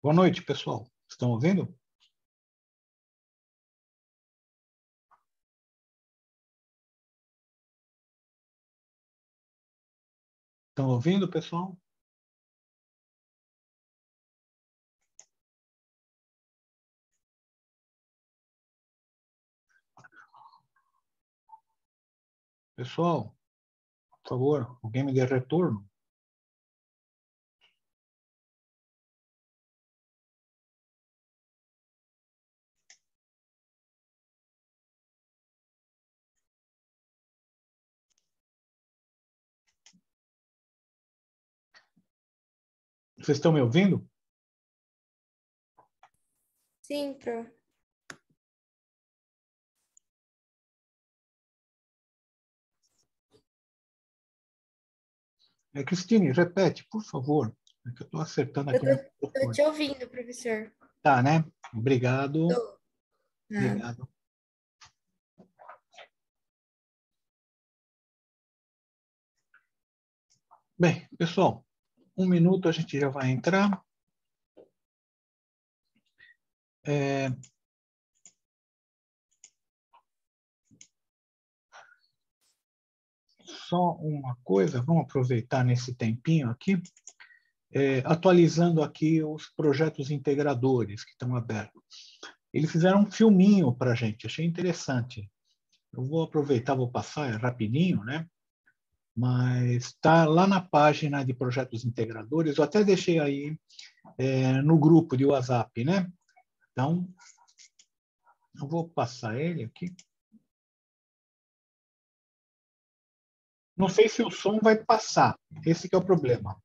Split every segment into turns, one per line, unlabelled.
Boa noite, pessoal. Estão ouvindo? Estão ouvindo, pessoal? Pessoal, por favor, alguém me dê retorno. Vocês estão me ouvindo?
Sim, Pro.
Cristine, repete, por favor. É que eu estou acertando aqui no
Tô
microfone.
te ouvindo, professor.
Tá, né? Obrigado.
Tô.
Obrigado. Bem, pessoal, 1 minuto a gente já vai entrar. Só uma coisa, vamos aproveitar nesse tempinho aqui, atualizando aqui os projetos integradores que estão abertos. Eles fizeram um filminho para a gente, achei interessante. Eu vou aproveitar, vou passar rapidinho, né? Mas está lá na página de projetos integradores, eu até deixei aí no grupo de WhatsApp, né? Então, eu vou passar ele aqui. Não sei se o som vai passar, esse que é o problema.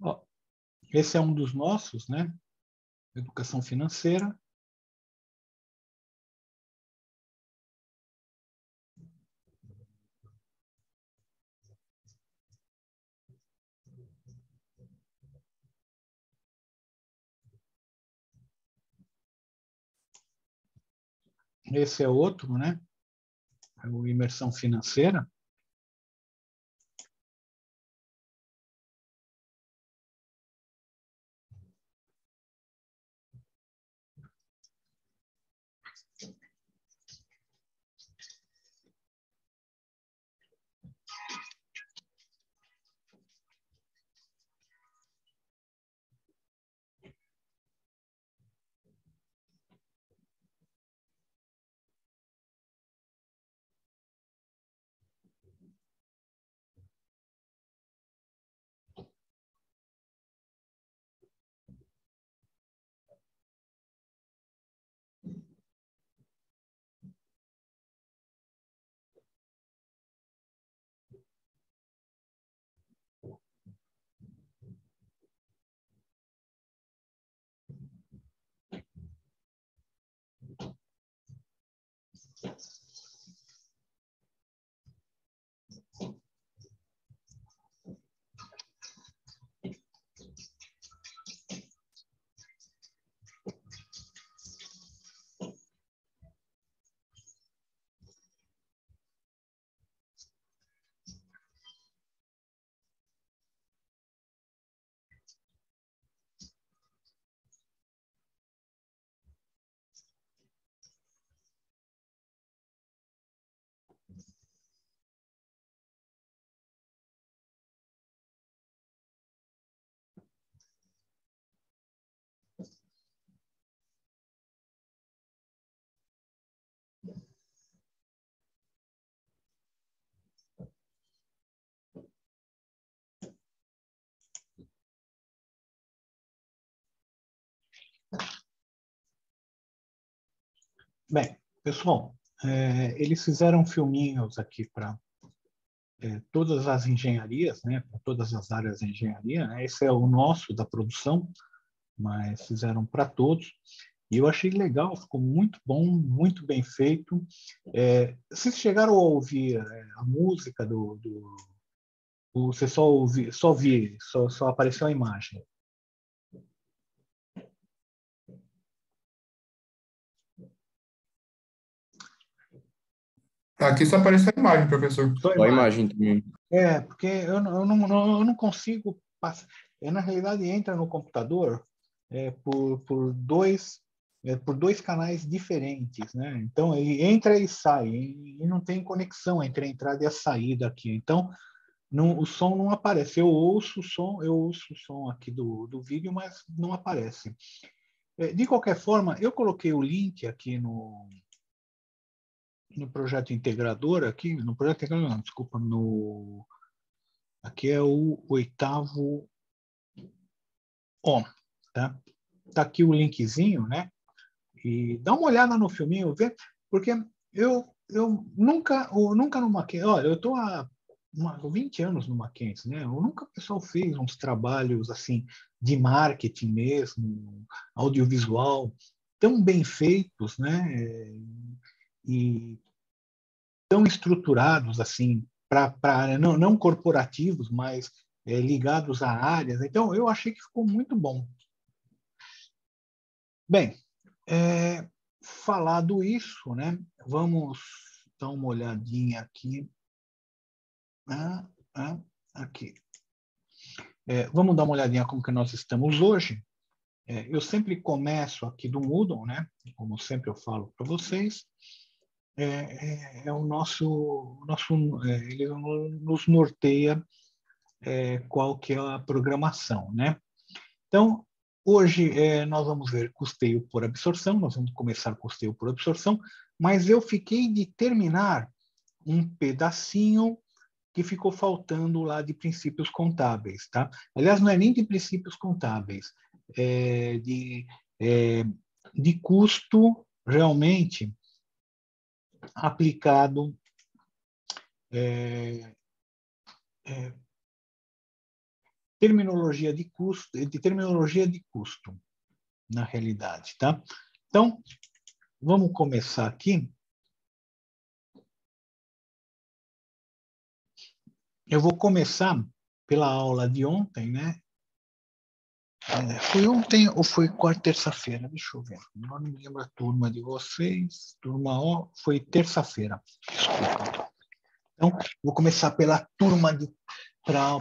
Ó, esse é um dos nossos, né? Educação financeira. Esse é outro, né? É o Imersão Financeira. Bem, pessoal, eles fizeram filminhos aqui para todas as engenharias, né, para todas as áreas de engenharia, né? Esse é o nosso da produção, mas fizeram para todos. E eu achei legal, ficou muito bom, muito bem feito. Vocês chegaram a ouvir a música você só apareceu a imagem?
Aqui só apareceu a imagem, professor.
Só
Só a imagem também.
Porque eu não consigo passar. Na realidade, entra no computador por dois canais diferentes, né? Então, ele entra e sai, e não tem conexão entre a entrada e a saída aqui. Então, o som não aparece. Eu ouço o som aqui do vídeo, mas não aparece. De qualquer forma, eu coloquei o link aqui no projeto integrador, aqui, no projeto integrador, não, desculpa, aqui é o 8º tá? Tá aqui o linkzinho, né? E dá uma olhada no filminho, vê, porque eu nunca no Mackenzie, olha, eu estou há 20 anos no Mackenzie, né? Eu nunca o pessoal fez uns trabalhos assim de marketing mesmo, audiovisual, tão bem feitos, né? E tão estruturados assim para não corporativos, mas ligados a áreas. Então eu achei que ficou muito bom. Bem, falado isso, né? Vamos dar uma olhadinha aqui. Aqui. Vamos dar uma olhadinha como que nós estamos hoje. Eu sempre começo aqui do Moodle, né? Como sempre eu falo para vocês. O nosso ele nos norteia qual que é a programação, né? Então, hoje nós vamos ver custeio por absorção, nós vamos começar custeio por absorção, mas eu fiquei de terminar um pedacinho que ficou faltando lá de princípios contábeis, tá? Aliás, não é nem de princípios contábeis, de custo realmente aplicado terminologia de custo, na realidade, tá? Então, vamos começar aqui. Eu vou começar pela aula de ontem, né? Foi ontem ou foi terça-feira? Deixa eu ver. Não me lembro a turma de vocês. Turma O, foi terça-feira. Desculpa. Então, vou começar pela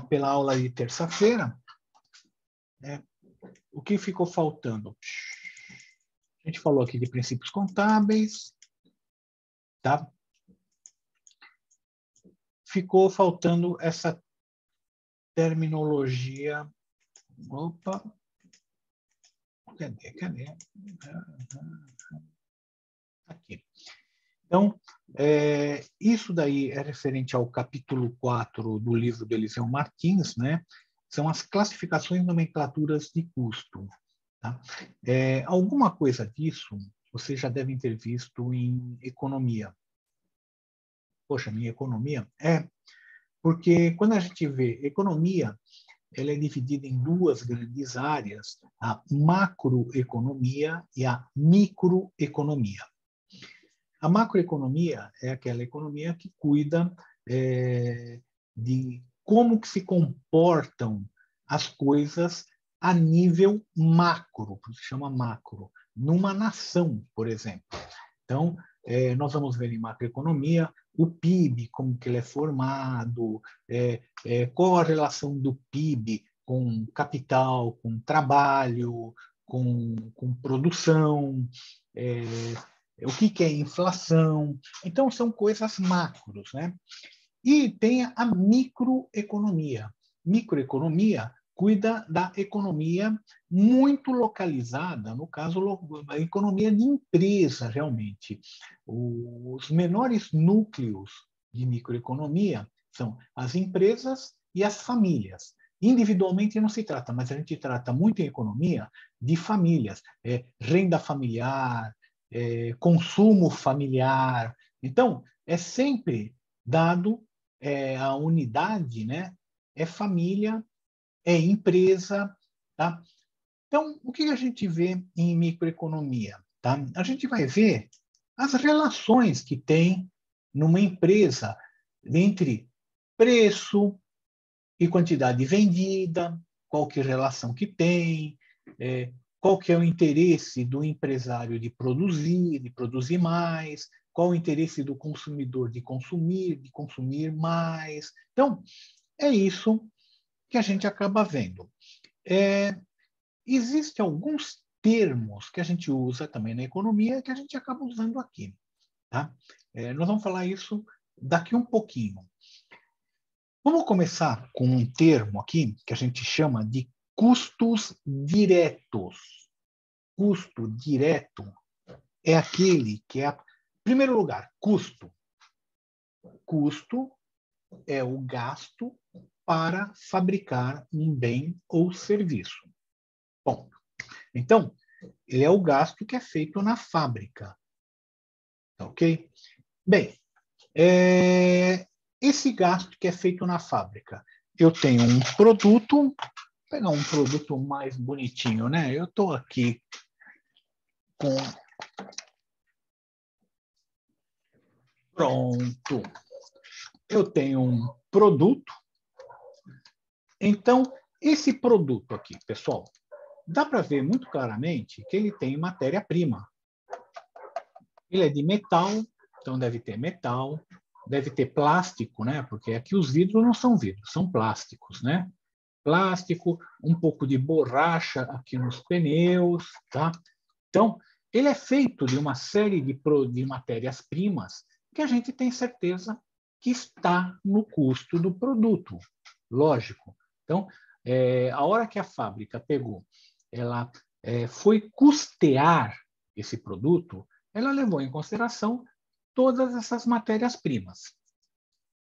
pela aula de terça-feira. O que ficou faltando? A gente falou aqui de princípios contábeis, tá? Ficou faltando essa terminologia. Opa! Cadê? Aqui. Então, isso daí é referente ao capítulo 4 do livro do Eliseu Martins, né? São as classificações e nomenclaturas de custo. Tá? Alguma coisa disso vocês já devem ter visto em economia. Poxa, minha economia? Porque quando a gente vê economia, ela é dividida em duas grandes áreas, a macroeconomia e a microeconomia. A macroeconomia é aquela economia que cuida de como que se comportam as coisas a nível macro, por isso se chama macro, numa nação, por exemplo. Então, nós vamos ver em macroeconomia o PIB, como que ele é formado, qual a relação do PIB com capital, com trabalho, com produção, o que é inflação. Então, são coisas macros, né? E tem a microeconomia. Microeconomia cuida da economia muito localizada, no caso, a economia de empresa, realmente. Os menores núcleos de microeconomia são as empresas e as famílias. Individualmente não se trata, mas a gente trata muito em economia de famílias, renda familiar, consumo familiar. Então, é sempre dado a unidade, né? É família, é empresa, tá? Então, o que a gente vê em microeconomia? Tá? A gente vai ver as relações que tem numa empresa entre preço e quantidade vendida, qual que é a relação que tem, qual que é o interesse do empresário de produzir mais, qual o interesse do consumidor de consumir mais. Então, é isso que a gente acaba vendo. Existem alguns termos que a gente usa também na economia que a gente acaba usando aqui. Tá? Nós vamos falar isso daqui um pouquinho. Vamos começar com um termo aqui que a gente chama de custos diretos. Custo direto é aquele que é, em primeiro lugar, custo. Custo é o gasto para fabricar um bem ou serviço. Ponto. Então, ele é o gasto que é feito na fábrica. Ok? Bem, esse gasto que é feito na fábrica, eu tenho um produto, vou pegar um produto mais bonitinho, né? Eu estou aqui com... Pronto. Eu tenho um produto. Então, esse produto aqui, pessoal, dá para ver muito claramente que ele tem matéria-prima. Ele é de metal, então deve ter metal, deve ter plástico, né? Porque aqui os vidros não são vidros, são plásticos, né? Plástico, um pouco de borracha aqui nos pneus, tá? Então, ele é feito de uma série de matérias-primas que a gente tem certeza que está no custo do produto, lógico. Então, a hora que a fábrica pegou, ela foi custear esse produto, ela levou em consideração todas essas matérias-primas.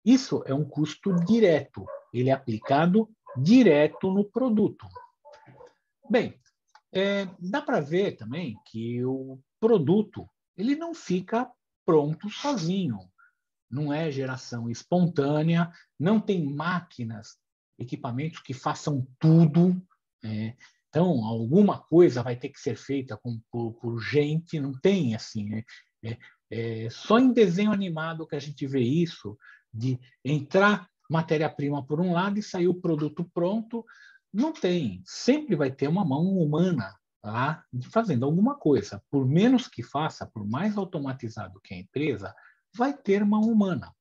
Isso é um custo direto, ele é aplicado direto no produto. Bem, dá para ver também que o produto ele não fica pronto sozinho, não é geração espontânea, não tem máquinas, equipamentos que façam tudo. Então, alguma coisa vai ter que ser feita por gente, não tem assim. Só em desenho animado que a gente vê isso, de entrar matéria-prima por um lado e sair o produto pronto, não tem. Sempre vai ter uma mão humana lá fazendo alguma coisa. Por menos que faça, por mais automatizado que a empresa, vai ter mão humana.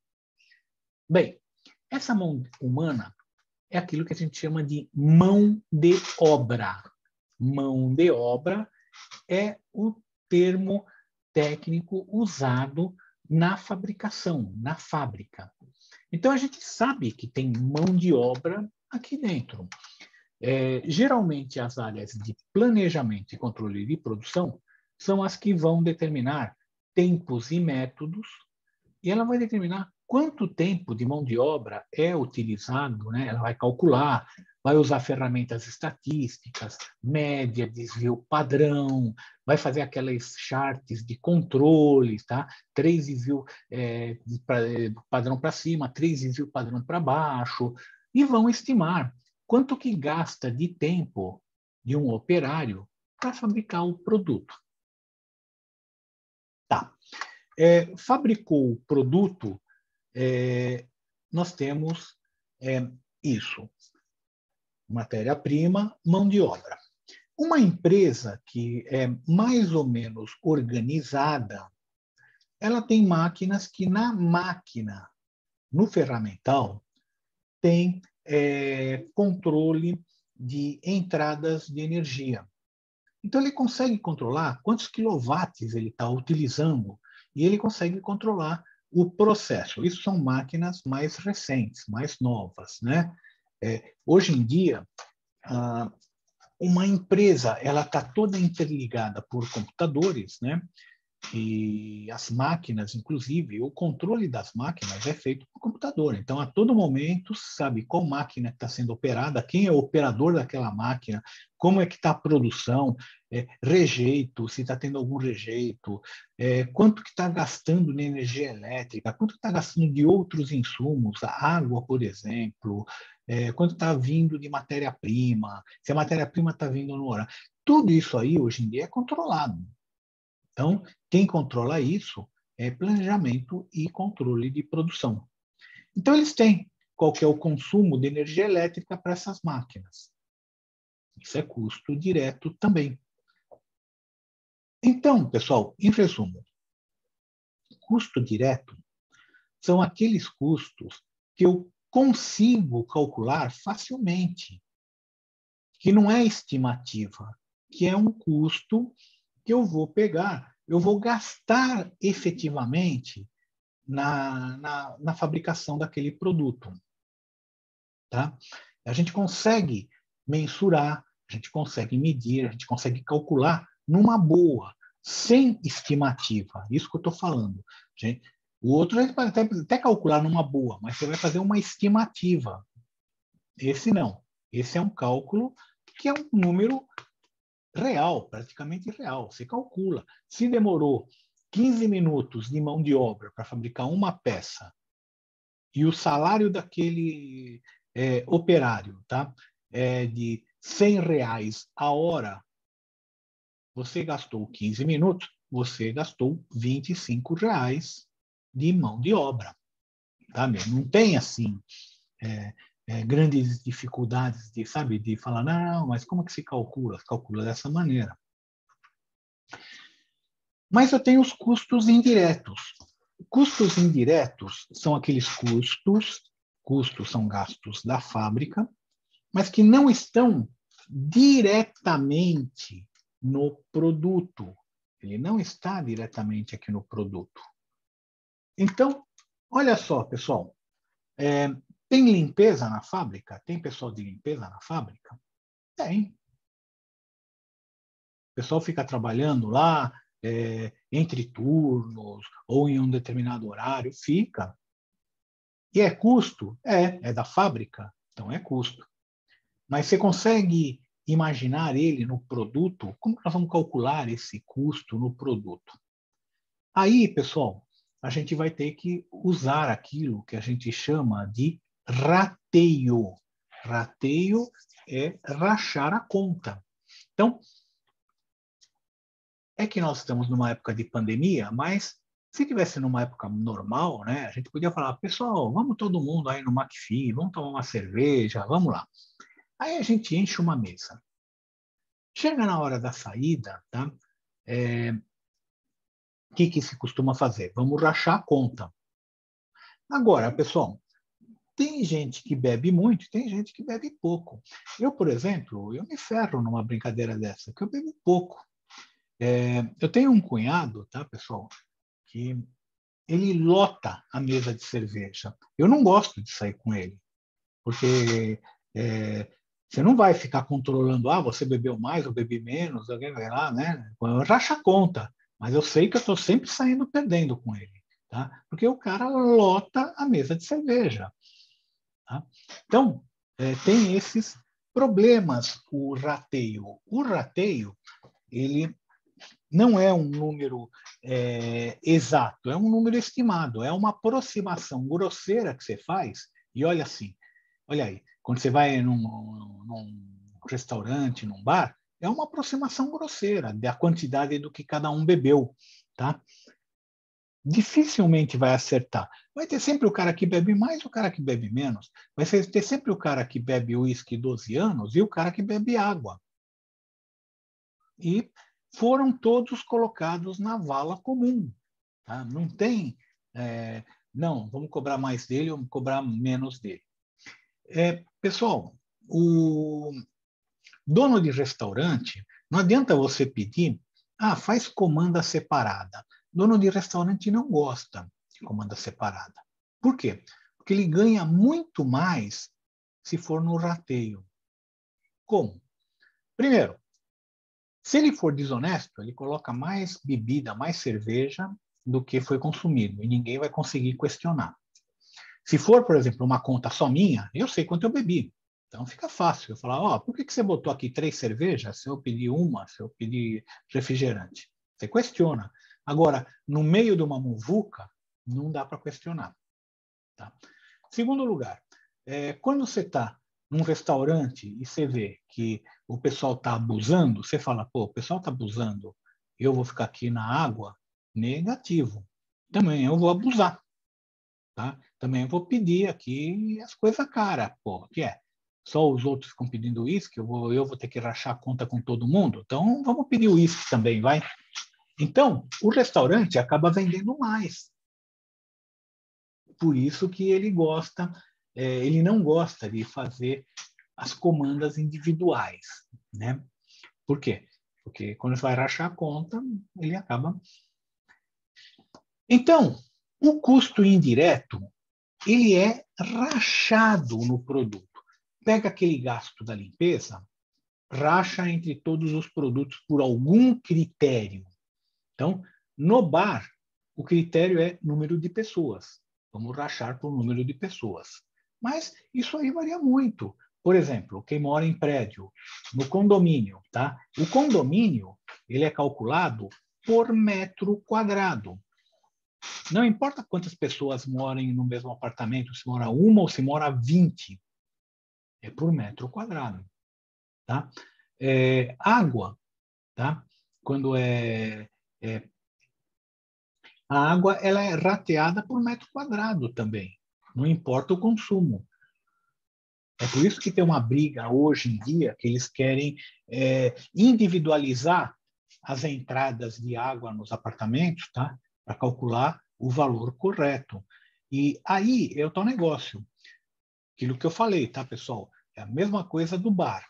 Bem, essa mão humana é aquilo que a gente chama de mão de obra. Mão de obra é o termo técnico usado na fabricação, na fábrica. Então, a gente sabe que tem mão de obra aqui dentro. Geralmente, as áreas de planejamento e controle de produção são as que vão determinar tempos e métodos, e ela vai determinar quanto tempo de mão de obra é utilizado, né? Ela vai calcular, vai usar ferramentas estatísticas, média, desvio padrão, vai fazer aquelas charts de controle, tá? 3 desvio padrão para cima, 3 desvio padrão para baixo, e vão estimar quanto que gasta de tempo de um operário para fabricar o produto. Tá. Fabricou o produto, nós temos isso. Matéria-prima, mão de obra. Uma empresa que é mais ou menos organizada, ela tem máquinas que na máquina, no ferramental, tem controle de entradas de energia. Então, ele consegue controlar quantos quilowatts ele está utilizando e ele consegue controlar o processo. Isso são máquinas mais recentes, mais novas, né? Hoje em dia, uma empresa ela está toda interligada por computadores, né? E as máquinas, inclusive, o controle das máquinas é feito por computador. Então, a todo momento, sabe qual máquina está sendo operada, quem é o operador daquela máquina, como é que está a produção, rejeito, se está tendo algum rejeito, quanto que está gastando de energia elétrica, quanto que está gastando de outros insumos, a água, por exemplo, quanto está vindo de matéria-prima, se a matéria-prima está vindo no horário. Tudo isso aí, hoje em dia, é controlado. Então, quem controla isso é planejamento e controle de produção. Então, eles têm qual que é o consumo de energia elétrica para essas máquinas. Isso é custo direto também. Então, pessoal, em resumo, custo direto são aqueles custos que eu consigo calcular facilmente, que não é estimativa, que é um custo que eu vou pegar, eu vou gastar efetivamente na fabricação daquele produto. Tá? A gente consegue mensurar, a gente consegue medir, a gente consegue calcular numa boa, sem estimativa. Isso que eu estou falando. O outro a gente pode até calcular numa boa, mas você vai fazer uma estimativa. Esse não. Esse é um cálculo que é um número real, praticamente real. Você calcula. Se demorou 15 minutos de mão de obra para fabricar uma peça e o salário daquele operário, tá? De R$100 a hora, você gastou 15 minutos, você gastou R$25 de mão de obra. Tá? Não tem assim grandes dificuldades de, sabe, de falar, não, mas como é que se calcula? Calcula dessa maneira. Mas eu tenho os custos indiretos. Custos indiretos são aqueles custos são gastos da fábrica, mas que não estão diretamente no produto. Ele não está diretamente aqui no produto. Então, olha só, pessoal, tem limpeza na fábrica? Tem pessoal de limpeza na fábrica? Tem. O pessoal fica trabalhando lá, entre turnos ou em um determinado horário, fica. E é custo? É da fábrica, então é custo. Mas você consegue imaginar ele no produto? Como nós vamos calcular esse custo no produto? Aí, pessoal, a gente vai ter que usar aquilo que a gente chama de rateio. Rateio é rachar a conta. Então, é que nós estamos numa época de pandemia, mas se tivesse numa época normal, né, a gente podia falar, pessoal, vamos todo mundo aí no McPhee, vamos tomar uma cerveja, vamos lá. Aí a gente enche uma mesa. Chega na hora da saída, tá? O que se costuma fazer? Vamos rachar a conta. Agora, pessoal, tem gente que bebe muito e tem gente que bebe pouco. Eu, por exemplo, eu me ferro numa brincadeira dessa, que eu bebo pouco. Eu tenho um cunhado, tá, pessoal, que ele lota a mesa de cerveja. Eu não gosto de sair com ele, porque você não vai ficar controlando, você bebeu mais ou bebi menos, alguém vai lá, né? Racha a conta, mas eu sei que eu estou sempre saindo perdendo com ele, tá? Porque o cara lota a mesa de cerveja. Tá? Então, tem esses problemas, o rateio. O rateio, ele não é um número exato, é um número estimado, é uma aproximação grosseira que você faz, e olha assim, olha aí, quando você vai num restaurante, num bar, é uma aproximação grosseira da quantidade do que cada um bebeu, tá? Dificilmente vai acertar. Vai ter sempre o cara que bebe mais e o cara que bebe menos. Vai ter sempre o cara que bebe uísque 12 anos e o cara que bebe água. E foram todos colocados na vala comum. Tá? Não tem, não, vamos cobrar mais dele ou vamos cobrar menos dele. Pessoal, o dono de restaurante, não adianta você pedir, faz comanda separada. Dono de restaurante não gosta de comanda separada. Por quê? Porque ele ganha muito mais se for no rateio. Como? Primeiro, se ele for desonesto, ele coloca mais bebida, mais cerveja do que foi consumido e ninguém vai conseguir questionar. Se for, por exemplo, uma conta só minha, eu sei quanto eu bebi. Então fica fácil. Eu falar, ó, por que você botou aqui 3 cervejas se eu pedir uma, se eu pedir refrigerante? Você questiona. Agora, no meio de uma muvuca, não dá para questionar. Tá? Segundo lugar, quando você está num restaurante e você vê que o pessoal está abusando, você fala, pô, o pessoal está abusando, eu vou ficar aqui na água? Negativo. Também eu vou abusar. Tá? Também eu vou pedir aqui as coisas caras. Pô, que é? Só os outros ficam pedindo uísque, eu vou ter que rachar a conta com todo mundo? Então, vamos pedir uísque também, vai? Então, o restaurante acaba vendendo mais. Por isso que ele gosta, ele não gosta de fazer as comandas individuais, né? Por quê? Porque quando você vai rachar a conta, ele acaba. Então, o custo indireto, ele é rachado no produto. Pega aquele gasto da limpeza, racha entre todos os produtos por algum critério. Então, no bar, o critério é número de pessoas. Vamos rachar por número de pessoas. Mas isso aí varia muito. Por exemplo, quem mora em prédio, no condomínio, tá? O condomínio, ele é calculado por metro quadrado. Não importa quantas pessoas morem no mesmo apartamento, se mora uma ou se mora 20, é por metro quadrado, tá? Água, tá? Quando a água, ela é rateada por metro quadrado também, não importa o consumo. É por isso que tem uma briga hoje em dia que eles querem individualizar as entradas de água nos apartamentos, tá? Para calcular o valor correto. E aí é o tal negócio. Aquilo que eu falei, tá, pessoal? É a mesma coisa do bar.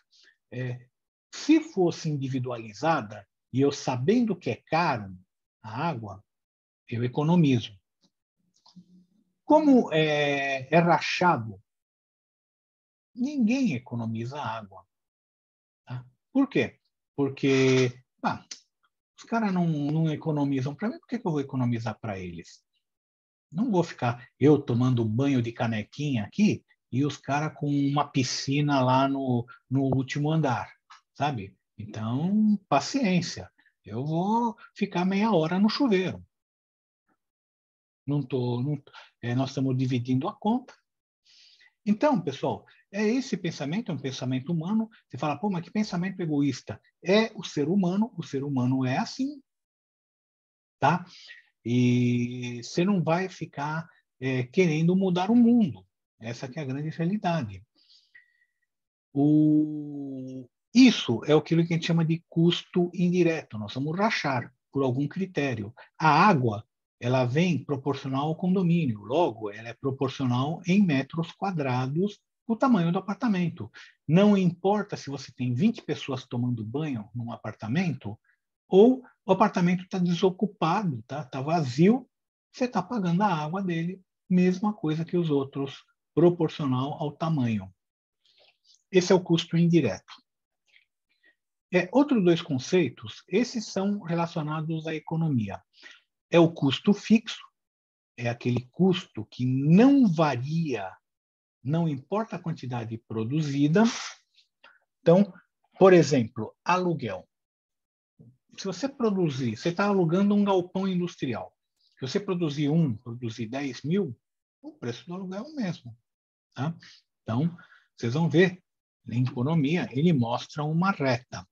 Se fosse individualizada, e eu sabendo que é caro a água, eu economizo. Como é rachado, ninguém economiza água. Tá? Por quê? Porque os caras não economizam para mim, por que eu vou economizar para eles? Não vou ficar eu tomando banho de canequinha aqui e os caras com uma piscina lá no último andar, sabe? Então, paciência. Eu vou ficar meia hora no chuveiro. Nós estamos dividindo a conta. Então, pessoal, esse pensamento é um pensamento humano. Você fala, pô, mas que pensamento egoísta? É o ser humano é assim, tá? E você não vai ficar querendo mudar o mundo. Essa que é a grande realidade. Isso é aquilo que a gente chama de custo indireto. Nós vamos rachar por algum critério. A água, ela vem proporcional ao condomínio. Logo, ela é proporcional em metros quadrados o tamanho do apartamento. Não importa se você tem 20 pessoas tomando banho num apartamento ou o apartamento está desocupado, tá vazio, você está pagando a água dele, mesma coisa que os outros, proporcional ao tamanho. Esse é o custo indireto. Outros dois conceitos, esses são relacionados à economia. É o custo fixo, é aquele custo que não varia, não importa a quantidade produzida. Então, por exemplo, aluguel. Se você produzir, você está alugando um galpão industrial. Se você produzir 10 mil, o preço do aluguel é o mesmo. Tá? Então, vocês vão ver, em economia, ele mostra uma reta.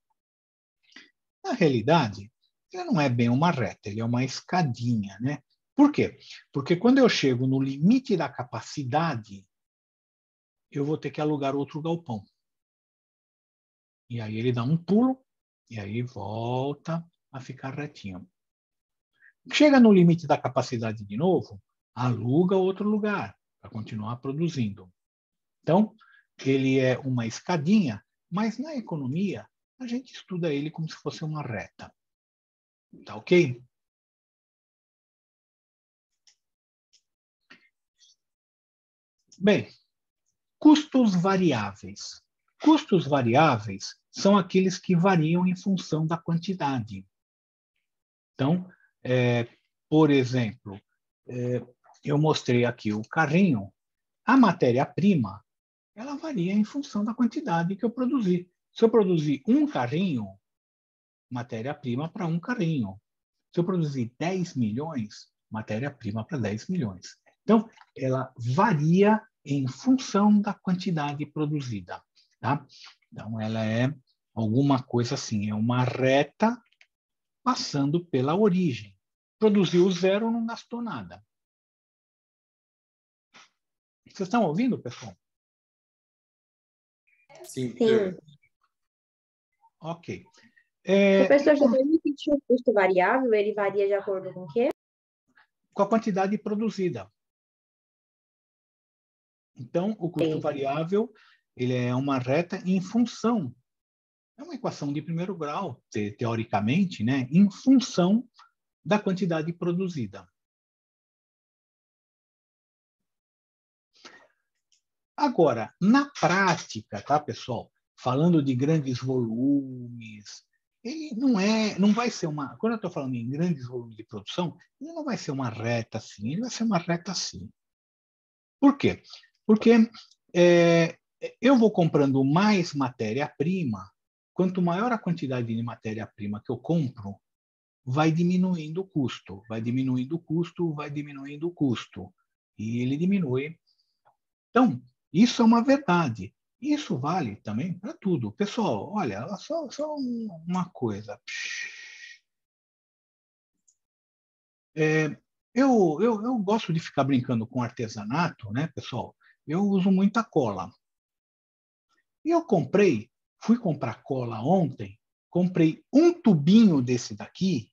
Na realidade, ele não é bem uma reta, ele é uma escadinha, né? Por quê? Porque quando eu chego no limite da capacidade, eu vou ter que alugar outro galpão. E aí ele dá um pulo, e aí volta a ficar retinho. Chega no limite da capacidade de novo, aluga outro lugar para continuar produzindo. Então, ele é uma escadinha, mas na economia, a gente estuda ele como se fosse uma reta. Tá ok? Bem, custos variáveis. Custos variáveis são aqueles que variam em função da quantidade. Então, por exemplo, eu mostrei aqui o carrinho. A matéria-prima, ela varia em função da quantidade que eu produzi. Se eu produzir um carrinho, matéria-prima para um carrinho. Se eu produzir 10 milhões, matéria-prima para 10 milhões. Então, ela varia em função da quantidade produzida. Tá? Então, ela é alguma coisa assim, é uma reta passando pela origem. Produziu zero, não gastou nada. Vocês estão ouvindo, pessoal?
Sim.
Sim.
Ok.
Professor, você pode repetir o custo variável? Ele varia de acordo com o quê?
Com a quantidade produzida. Então, o custo variável ele é uma reta em função. É uma equação de primeiro grau, teoricamente, né? Em função da quantidade produzida. Agora, na prática, tá, pessoal? Falando de grandes volumes, ele não vai ser uma. Quando eu estou falando em grandes volumes de produção, ele não vai ser uma reta assim, ele vai ser uma reta assim. Por quê? Porque eu vou comprando mais matéria-prima, quanto maior a quantidade de matéria-prima que eu compro, vai diminuindo o custo, vai diminuindo o custo, vai diminuindo o custo. E ele diminui. Então, isso é uma verdade. Isso vale também para tudo. Pessoal, olha, só uma coisa. Eu gosto de ficar brincando com artesanato, né, pessoal? Eu uso muita cola. E eu fui comprar cola ontem, comprei um tubinho desse daqui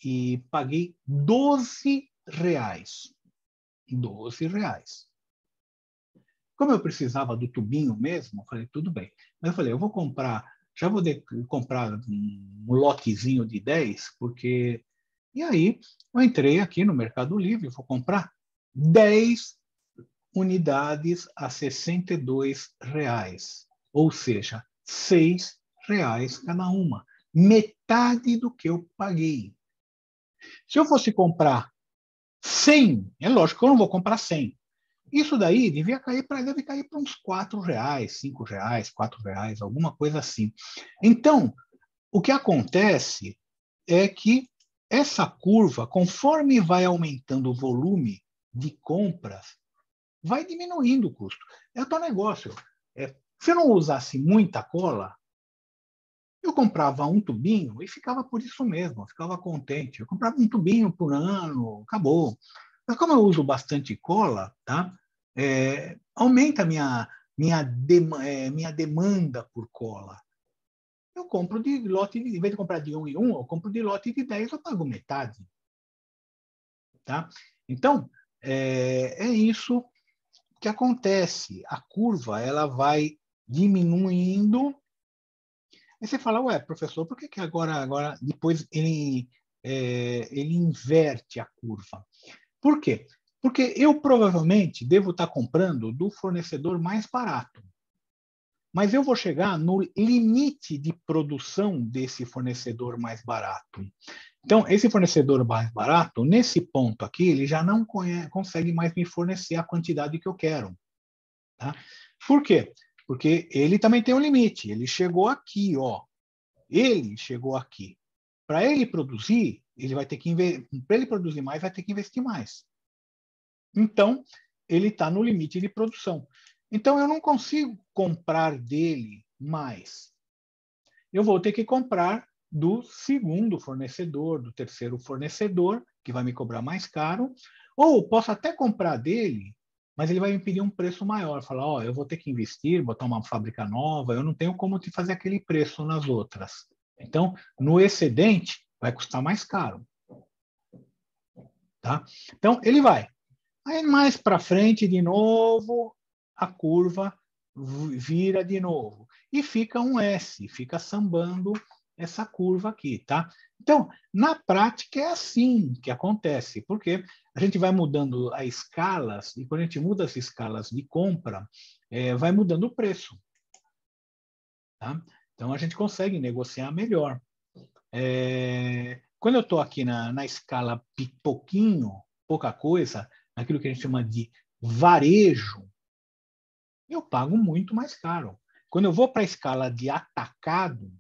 e paguei R$ 12. R$ 12. Como eu precisava do tubinho mesmo, eu falei, tudo bem. Mas eu falei, eu vou comprar, já vou comprar um lotezinho de 10, porque... E aí, eu entrei aqui no Mercado Livre, vou comprar 10 unidades a R$ 62, ou seja, R$ 6 cada uma. Metade do que eu paguei. Se eu fosse comprar 100, é lógico que eu não vou comprar 100. Isso daí deve cair para uns R$ 4, R$ 5, R$ 4, alguma coisa assim. Então, o que acontece é que essa curva, conforme vai aumentando o volume de compras, vai diminuindo o custo. É o teu negócio. Se eu não usasse muita cola, eu comprava um tubinho e ficava por isso mesmo, eu ficava contente. Eu comprava um tubinho por ano, acabou. Mas como eu uso bastante cola, tá? Aumenta a minha demanda por cola. Eu compro de lote, em vez de comprar de um em um, eu compro de lote de 10, eu pago metade. Tá? Então, é isso que acontece. A curva ela vai diminuindo. Aí você fala, ué, professor, por que agora depois ele inverte a curva? Por quê? Porque eu provavelmente devo estar comprando do fornecedor mais barato. Mas eu vou chegar no limite de produção desse fornecedor mais barato. Então, esse fornecedor mais barato, nesse ponto aqui, ele já não consegue mais me fornecer a quantidade que eu quero. Tá? Por quê? Porque ele também tem um limite. Ele chegou aqui, ó. Ele chegou aqui. Para ele produzir, ele vai ter que para ele produzir mais, vai ter que investir mais. Então, ele está no limite de produção. Então, eu não consigo comprar dele mais. Eu vou ter que comprar do segundo fornecedor, do terceiro fornecedor, que vai me cobrar mais caro, ou posso até comprar dele, mas ele vai me pedir um preço maior. Falar, ó, eu vou ter que investir, botar uma fábrica nova, eu não tenho como te fazer aquele preço nas outras. Então, no excedente, vai custar mais caro. Tá? Então, ele vai. Aí, mais para frente, de novo, a curva vira de novo. E fica um S, fica sambando essa curva aqui, tá? Então, na prática, é assim que acontece, porque a gente vai mudando as escalas, e quando a gente muda as escalas de compra, vai mudando o preço. Tá? Então, a gente consegue negociar melhor. Quando eu estou aqui na escala pouquinho, pouca coisa, naquilo que a gente chama de varejo, eu pago muito mais caro. Quando eu vou para a escala de atacado,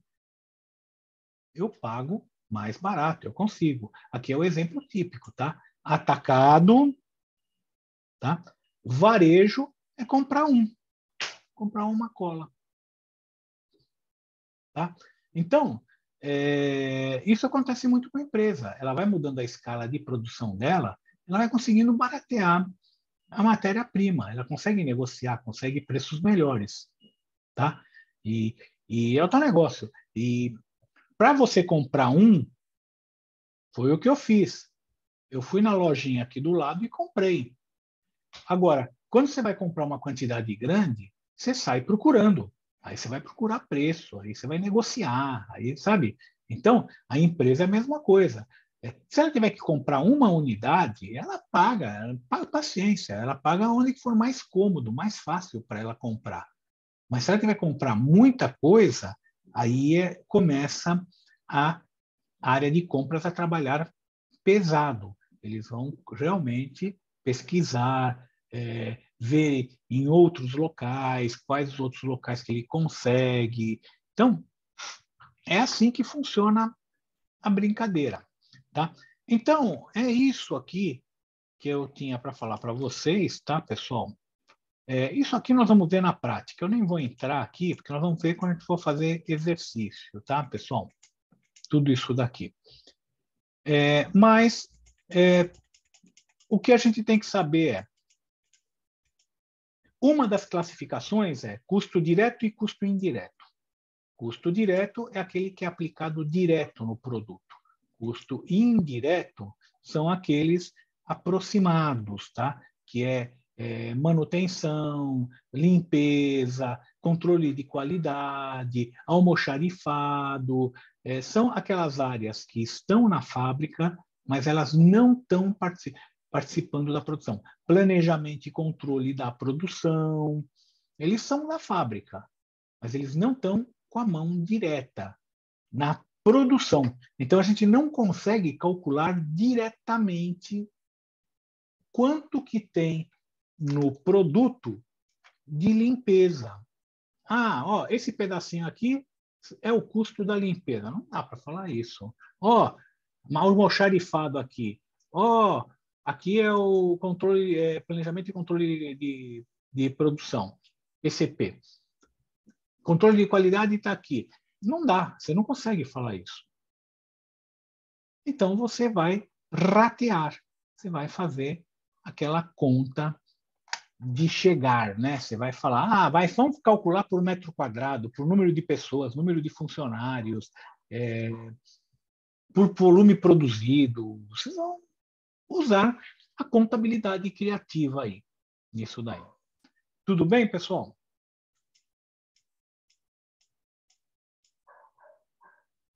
eu pago mais barato, eu consigo. Aqui é o exemplo típico, tá? Atacado, tá? Varejo é comprar uma cola, tá? Então, isso acontece muito com a empresa. Ela vai mudando a escala de produção dela, ela vai conseguindo baratear a matéria-prima, ela consegue negociar, consegue preços melhores, tá? E é o tal negócio. E para você comprar foi o que eu fiz. Eu fui na lojinha aqui do lado e comprei. Agora, quando você vai comprar uma quantidade grande, você sai procurando. Aí você vai procurar preço, aí você vai negociar, aí sabe? Então, a empresa é a mesma coisa. Se ela tiver que comprar uma unidade, ela paga paciência, ela paga onde for mais cômodo, mais fácil para ela comprar. Mas se ela tiver que comprar muita coisa, aí começa a área de compras a trabalhar pesado. Eles vão realmente pesquisar, ver em outros locais, quais os outros locais que ele consegue. Então, é assim que funciona a brincadeira, tá? Então, é isso aqui que eu tinha para falar para vocês, tá, pessoal? Isso aqui nós vamos ver na prática. Eu nem vou entrar aqui, porque nós vamos ver quando a gente for fazer exercício, tá, pessoal? Tudo isso daqui. Mas o que a gente tem que saber uma das classificações é custo direto e custo indireto. Custo direto é aquele que é aplicado direto no produto. Custo indireto são aqueles aproximados, tá? Que é manutenção, limpeza, controle de qualidade, almoxarifado. São aquelas áreas que estão na fábrica, mas elas não estão participando da produção. Planejamento e controle da produção. Eles são da fábrica, mas eles não estão com a mão direta na produção. Então, a gente não consegue calcular diretamente quanto que tem no produto de limpeza. Esse pedacinho aqui é o custo da limpeza. Não dá para falar isso. O almoxarifado aqui. Aqui é o controle, planejamento e controle de produção, PCP. Controle de qualidade está aqui. Não dá, você não consegue falar isso. Então, você vai ratear, você vai fazer aquela conta de chegar, né? Você vai falar, vamos calcular por metro quadrado, por número de pessoas, número de funcionários, por volume produzido. Vocês vão usar a contabilidade criativa aí, nisso daí. Tudo bem, pessoal?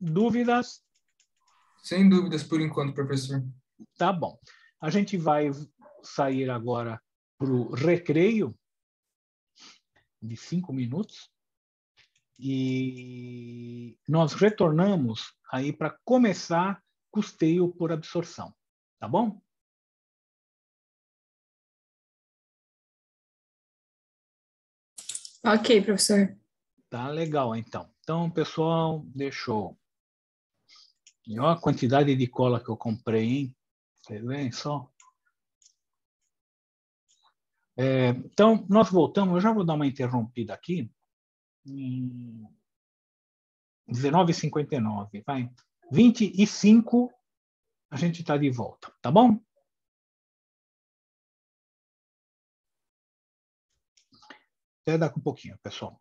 Dúvidas?
Sem dúvidas por enquanto, professor.
Tá bom. A gente vai sair agora para o recreio de 5 minutos e nós retornamos aí para começar custeio por absorção. Tá bom?
Ok, professor.
Tá legal, então. Então, pessoal, deixou. E olha a quantidade de cola que eu comprei, hein? Vocês veem só? Então, nós voltamos. Eu já vou dar uma interrompida aqui. Em 19h59, vai. 25 a gente está de volta, tá bom? Até daqui a pouquinho, pessoal.